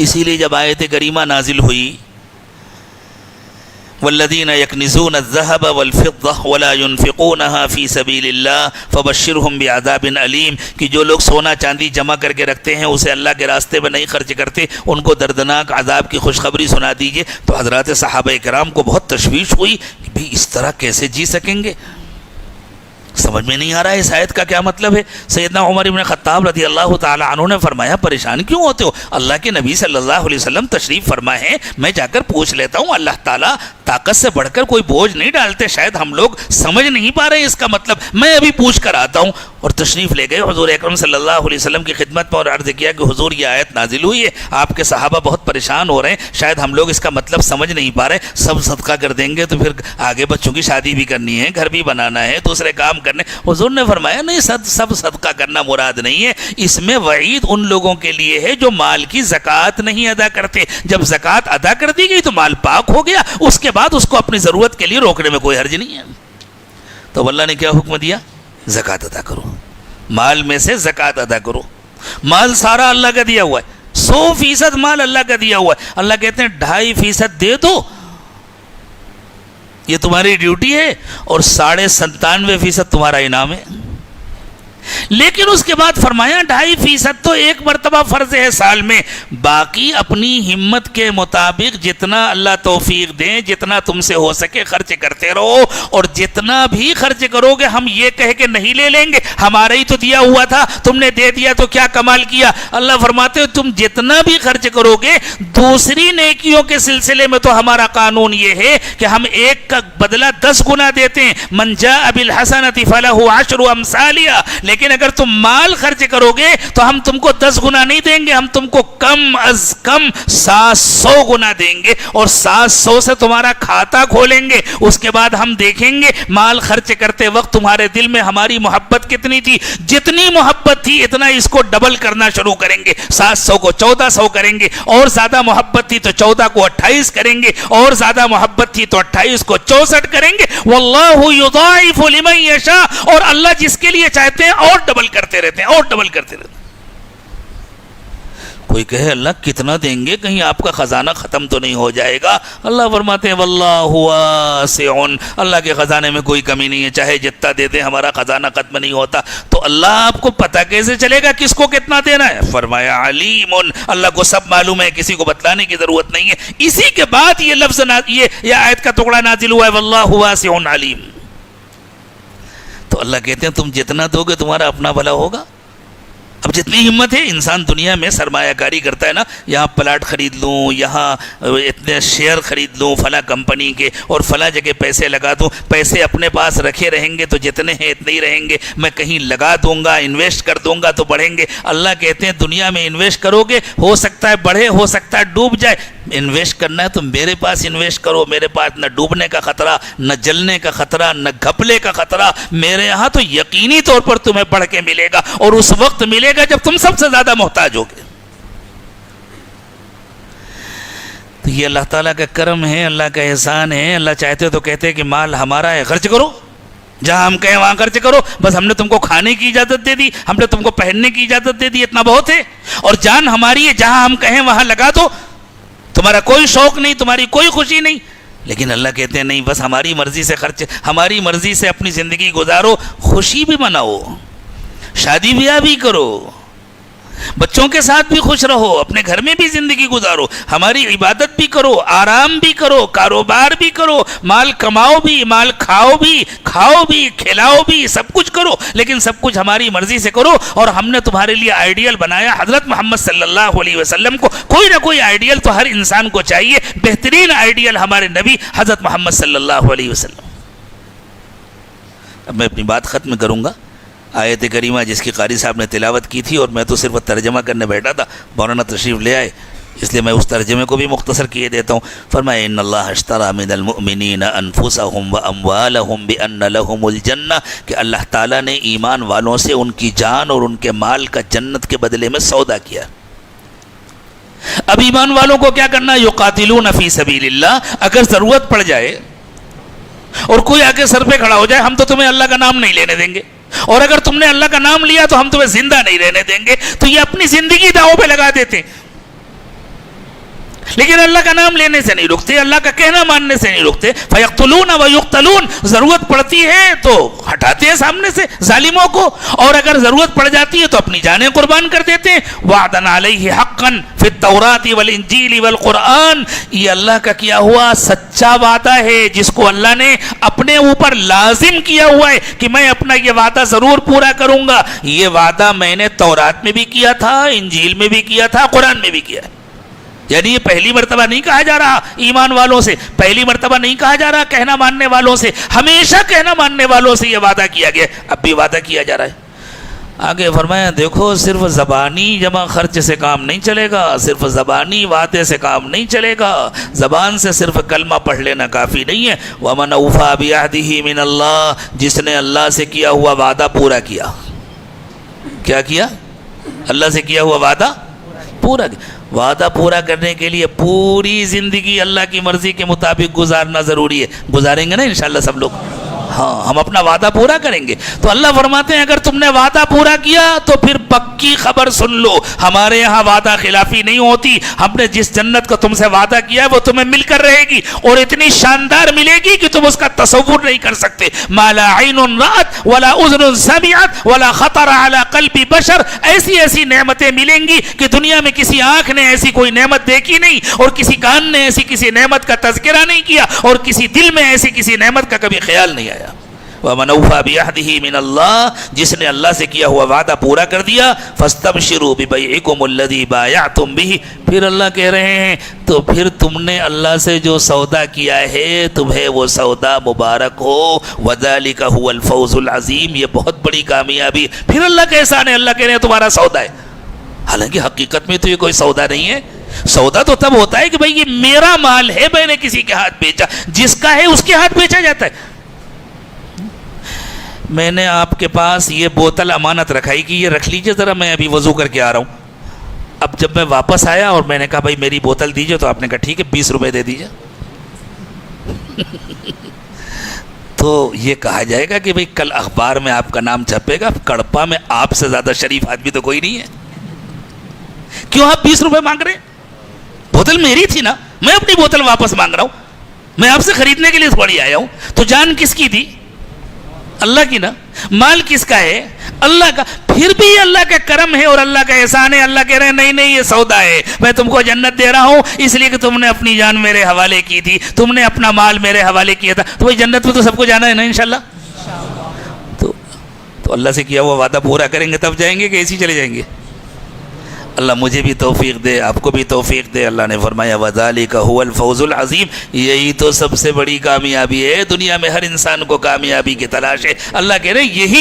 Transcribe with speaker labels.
Speaker 1: اسی لیے جب آیت کریمہ نازل ہوئی والذین یکنزون الذهب والفضة ولا ينفقونها فی سبیل اللہ فبشرهم بعذاب علیم، کہ جو لوگ سونا چاندی جمع کر کے رکھتے ہیں اسے اللہ کے راستے میں نہیں خرچ کرتے ان کو دردناک عذاب کی خوشخبری سنا دیجیے۔ تو حضرات صحابہ کرام کو بہت تشویش ہوئی کہ بھی اس طرح کیسے جی سکیں گے، سمجھ میں نہیں آ رہا ہے اس آیت کا کیا مطلب ہے۔ سیدنا عمر بن خطاب رضی اللہ تعالی عنہ نے فرمایا پریشان کیوں ہوتے ہو، اللہ کے نبی صلی اللہ علیہ وسلم تشریف فرما ہے، میں جا کر پوچھ لیتا ہوں، اللہ تعالیٰ طاقت سے بڑھ کر کوئی بوجھ نہیں ڈالتے، شاید ہم لوگ سمجھ نہیں پا رہے اس کا مطلب، میں ابھی پوچھ کر آتا ہوں۔ اور تشریف لے گئے حضور اکرم صلی اللہ علیہ وسلم کی خدمت میں اور عرض کیا کہ حضور یہ آیت نازل ہوئی ہے، آپ کے صحابہ بہت پریشان ہو رہے ہیں، شاید ہم لوگ اس کا مطلب سمجھ نہیں پا رہے، سب صدقہ کر دیں گے تو پھر آگے بچوں کی شادی بھی کرنی ہے، گھر بھی بنانا ہے، دوسرے کام کرنے۔ حضور نے فرمایا نہیں، سب صدقہ کرنا مراد نہیں ہے، اس میں وعید ان لوگوں کے لیے ہے جو مال کی زکوٰۃ نہیں ادا کرتے، جب زکوٰۃ ادا کر دی گئی تو مال پاک ہو گیا، اس کے بعد اس کو اپنی ضرورت کے لیے روکنے میں کوئی حرج نہیں ہے۔ تو اللہ نے کیا حکم دیا، زکوٰۃ ادا کرو، مال میں سے زکوٰۃ ادا کرو۔ مال سارا اللہ کا دیا ہوا ہے، 100% مال اللہ کا دیا ہوا ہے، اللہ کہتے ہیں 2.5% دے دو، یہ تمہاری ڈیوٹی ہے، اور 97.5% تمہارا انعام ہے۔ لیکن اس کے بعد فرمایا 2.5% تو ایک مرتبہ فرض ہے سال میں، باقی اپنی ہمت کے مطابق جتنا اللہ توفیق دیں، جتنا تم سے ہو سکے خرچ کرتے رہو، اور جتنا بھی خرچ کرو گے ہم یہ کہہ کے نہیں لے لیں گے ہمارا ہی تو دیا ہوا تھا، تم نے دے دیا تو کیا کمال کیا۔ اللہ فرماتے ہو تم جتنا بھی خرچ کرو گے، دوسری نیکیوں کے سلسلے میں تو ہمارا قانون یہ ہے کہ ہم ایک کا بدلہ 10 گنا دیتے ہیں، من جاء بالحسنۃ فلہ 10 امثالھا، لیکن اگر تم مال خرچ کرو گے تو ہم تم کو 10 گنا نہیں دیں گے، ہم تم کو کم از کم 700 گنا دیں گے، اور 700 سے تمہارا کھاتا کھولیں گے، اس کے بعد ہم دیکھیں گے مال خرچ کرتے وقت تمہارے دل میں ہماری محبت کتنی تھی، جتنی محبت تھی اتنا اس کو ڈبل کرنا شروع کریں گے، 700 کو 1400 کریں گے، اور زیادہ محبت تھی تو 14 کو 28 کریں گے، اور زیادہ محبت تھی تو 28 کو 64 کریں گے۔ واللہ یضاعف لمن یشاء، اور اللہ جس کے لیے چاہتے ہیں اور ڈبل کرتے رہتے ہیں، اور ڈبل کرتے رہتے ہیں۔ کوئی کہے اللہ کتنا دیں گے، کہیں آپ کا خزانہ ختم تو نہیں ہو جائے گا؟ اللہ فرماتے ہیں واللہ واسع، اللہ کے خزانے میں کوئی کمی نہیں ہے، چاہے جتنا دے دیں ہمارا خزانہ ختم نہیں ہوتا۔ تو اللہ آپ کو پتہ کیسے چلے گا کس کو کتنا دینا ہے؟ فرمایا علیم، اللہ کو سب معلوم ہے، کسی کو بتلانے کی ضرورت نہیں ہے۔ اسی کے بعد یہ لفظ یہ آیت کا ٹکڑا نازل ہوا ہے واللہ واسع علیم۔ تو اللہ کہتے ہیں تم جتنا دو گے تمہارا اپنا بھلا ہوگا۔ اب جتنی ہمت ہے انسان دنیا میں سرمایہ کاری کرتا ہے نا، یہاں پلاٹ خرید لوں، یہاں اتنے شیئر خرید لوں فلاں کمپنی کے، اور فلاں جگہ پیسے لگا دوں، پیسے اپنے پاس رکھے رہیں گے تو جتنے ہیں اتنے ہی رہیں گے، میں کہیں لگا دوں گا، انویسٹ کر دوں گا تو بڑھیں گے۔ اللہ کہتے ہیں دنیا میں انویسٹ کرو گے، ہو سکتا ہے بڑھے، ہو سکتا ہے ڈوب جائے، انویسٹ کرنا ہے تو میرے پاس انویسٹ کرو، میرے پاس نہ ڈوبنے کا خطرہ، نہ جلنے کا خطرہ، نہ گھپلے کا خطرہ، میرے یہاں تو یقینی طور پر تمہیں بڑھ کے ملے گا، اور اس وقت ملے گا جب تم سب سے زیادہ محتاج ہوگے۔ تو یہ اللہ تعالیٰ کا کرم ہے، اللہ کا احسان ہے۔ اللہ چاہتے تو کہتے کہ مال ہمارا ہے، خرچ کرو، جہاں ہم کہیں وہاں خرچ کرو، بس ہم نے تم کو کھانے کی اجازت دے دی، ہم نے تم کو پہننے کی اجازت دے دی، اتنا بہت ہے، اور جان ہماری ہے، جہاں ہم کہیں وہاں لگا دو، تمہارا کوئی شوق نہیں، تمہاری کوئی خوشی نہیں۔ لیکن اللہ کہتے ہیں نہیں، بس ہماری مرضی سے خرچ، ہماری مرضی سے اپنی زندگی گزارو، خوشی بھی مناؤ، شادی بیاہ بھی کرو، بچوں کے ساتھ بھی خوش رہو، اپنے گھر میں بھی زندگی گزارو، ہماری عبادت بھی کرو، آرام بھی کرو، کاروبار بھی کرو، مال کماؤ بھی، مال کھاؤ بھی، کھلاؤ بھی، سب کچھ کرو، لیکن سب کچھ ہماری مرضی سے کرو۔ اور ہم نے تمہارے لیے آئیڈیل بنایا حضرت محمد صلی اللہ علیہ وسلم کو، کوئی نہ کوئی آئیڈیل تو ہر انسان کو چاہیے، بہترین آئیڈیل ہمارے نبی حضرت محمد صلی اللہ علیہ وسلم۔ اب میں اپنی بات ختم کروں گا۔ آیت کریمہ جس کی قاری صاحب نے تلاوت کی تھی اور میں تو صرف ترجمہ کرنے بیٹھا تھا، مولانا تشریف لے آئے، اس لیے میں اس ترجمے کو بھی مختصر کیے دیتا ہوں۔ فرمایا ان اللہ اشتری من المؤمنین انفسهم واموالهم بان لهم الجنہ، کہ اللہ تعالیٰ نے ایمان والوں سے ان کی جان اور ان کے مال کا جنت کے بدلے میں سودا کیا۔ اب ایمان والوں کو کیا کرنا؟ یقاتلون فی سبیل اللہ، اگر ضرورت پڑ جائے اور کوئی آ کے سر پہ کھڑا ہو جائے، ہم تو تمہیں اللہ کا نام نہیں لینے دیں گے، اور اگر تم نے اللہ کا نام لیا تو ہم تمہیں زندہ نہیں رہنے دیں گے، تو یہ اپنی زندگی داؤں پہ لگا دیتے ہیں۔ لیکن اللہ کا نام لینے سے نہیں رکتے, اللہ کا کہنا ماننے سے نہیں رکتے. فیقتلون ویقتلون, ضرورت پڑتی ہے تو ہٹاتے ہیں سامنے سے ظالموں کو, اور اگر ضرورت پڑ جاتی ہے تو اپنی جانیں قربان کر دیتے ہیں. وعدن علیہ حقا فی التوراۃ والانجیل والقرآن, یہ اللہ کا کیا ہوا سچا وعدہ ہے جس کو اللہ نے اپنے اوپر لازم کیا ہوا ہے کہ میں اپنا یہ وعدہ ضرور پورا کروں گا. یہ وعدہ میں نے تورات میں بھی کیا تھا, انجیل میں بھی کیا تھا, قرآن میں بھی کیا ہے. یعنی یہ پہلی مرتبہ نہیں کہا جا رہا ایمان والوں سے, پہلی مرتبہ نہیں کہا جا رہا کہنا ماننے والوں سے, ہمیشہ کہنا ماننے والوں سے یہ وعدہ کیا گیا, اب بھی وعدہ کیا جا رہا ہے. آگے فرمایا دیکھو صرف زبانی جمع خرچ سے کام نہیں چلے گا, صرف زبانی وعدے سے کام نہیں چلے گا, زبان سے صرف کلمہ پڑھ لینا کافی نہیں ہے. وَمَنْ أَوْفَىٰ بِعَهْدِهِ مِنَ اللَّهِ, جس نے اللہ سے کیا ہوا وعدہ پورا کیا. کیا کیا؟ اللہ سے کیا ہوا وعدہ پورا کیا. وعدہ پورا کرنے کے لیے پوری زندگی اللہ کی مرضی کے مطابق گزارنا ضروری ہے. گزاریں گے نا انشاءاللہ سب لوگ؟ ہاں, ہم اپنا وعدہ پورا کریں گے. تو اللہ فرماتے ہیں اگر تم نے وعدہ پورا کیا تو پھر پکی خبر سن لو, ہمارے یہاں وعدہ خلافی نہیں ہوتی. ہم نے جس جنت کا تم سے وعدہ کیا ہے وہ تمہیں مل کر رہے گی, اور اتنی شاندار ملے گی کہ تم اس کا تصور نہیں کر سکتے. ما لا عین رأت ولا اذن سمعت ولا خطر على قلب بشر, ایسی ایسی نعمتیں ملیں گی کہ دنیا میں کسی آنکھ نے ایسی کوئی نعمت دیکھی نہیں, اور کسی کان نے ایسی کسی نعمت کا تذکرہ نہیں کیا, اور کسی دل میں ایسی کسی نعمت کا کبھی خیال نہیں آیا. وَمَنْ أَوْفَىٰ بِعَهْدِهِ مِنَ اللَّهِ, جس نے اللہ سے کیا ہوا وعدہ پورا کر دیا. فَاسْتَبْشِرُوا بِبَيْعِكُمُ الَّذِي بَايَعْتُمْ بِهِ, پھر اللہ کہہ رہے ہیں تو پھر تم نے اللہ سے جو سودا کیا ہے تمہیں وہ سودا مبارک ہو. وَذَلِكَ هُوَ الْفَوْزُ الْعَظِيمُ, یہ بہت بڑی کامیابی. پھر اللہ کا احسان ہے, اللہ کہہ رہے ہیں تمہارا سودا ہے. حالانکہ حقیقت میں تو یہ کوئی سودا نہیں ہے. سودا تو تب ہوتا ہے کہ بھئی یہ میرا مال ہے, میں نے کسی کے ہاتھ بیچا, جس کا ہے اس کے ہاتھ بیچا جاتا ہے. میں نے آپ کے پاس یہ بوتل امانت رکھائی کہ یہ رکھ لیجئے ذرا, میں ابھی وضو کر کے آ رہا ہوں. اب جب میں واپس آیا اور میں نے کہا بھائی میری بوتل دیجئے, تو آپ نے کہا ٹھیک ہے 20 روپے دے دیجئے. تو یہ کہا جائے گا کہ بھئی کل اخبار میں آپ کا نام چھپے گا, کڑپا میں آپ سے زیادہ شریف آدمی تو کوئی نہیں ہے. کیوں آپ 20 روپے مانگ رہے ہیں؟ بوتل میری تھی نا, میں اپنی بوتل واپس مانگ رہا ہوں, میں آپ سے خریدنے کے لیے تھوڑی آیا ہوں. تو جان کس کی تھی؟ اللہ کی نا. مال کس کا ہے؟ اللہ کا. پھر بھی اللہ کا کرم ہے اور اللہ کا احسان ہے. اللہ کہہ رہے ہیں نہیں نہیں یہ سودا ہے, میں تم کو جنت دے رہا ہوں اس لیے کہ تم نے اپنی جان میرے حوالے کی تھی, تم نے اپنا مال میرے حوالے کیا تھا. تو وہی جنت میں تو سب کو جانا ہے نا انشاءاللہ. تو اللہ سے کیا ہوا وعدہ پورا کریں گے تب جائیں گے کہ ایسے چلے جائیں گے؟ اللہ مجھے بھی توفیق دے, آپ کو بھی توفیق دے. اللہ نے فرمایا وَذَلِكَ هُوَ الْفَوْزُ الْعَظِيمُ, یہی تو سب سے بڑی کامیابی ہے. دنیا میں ہر انسان کو کامیابی کی تلاش ہے. اللہ کہہ رہے ہیں یہی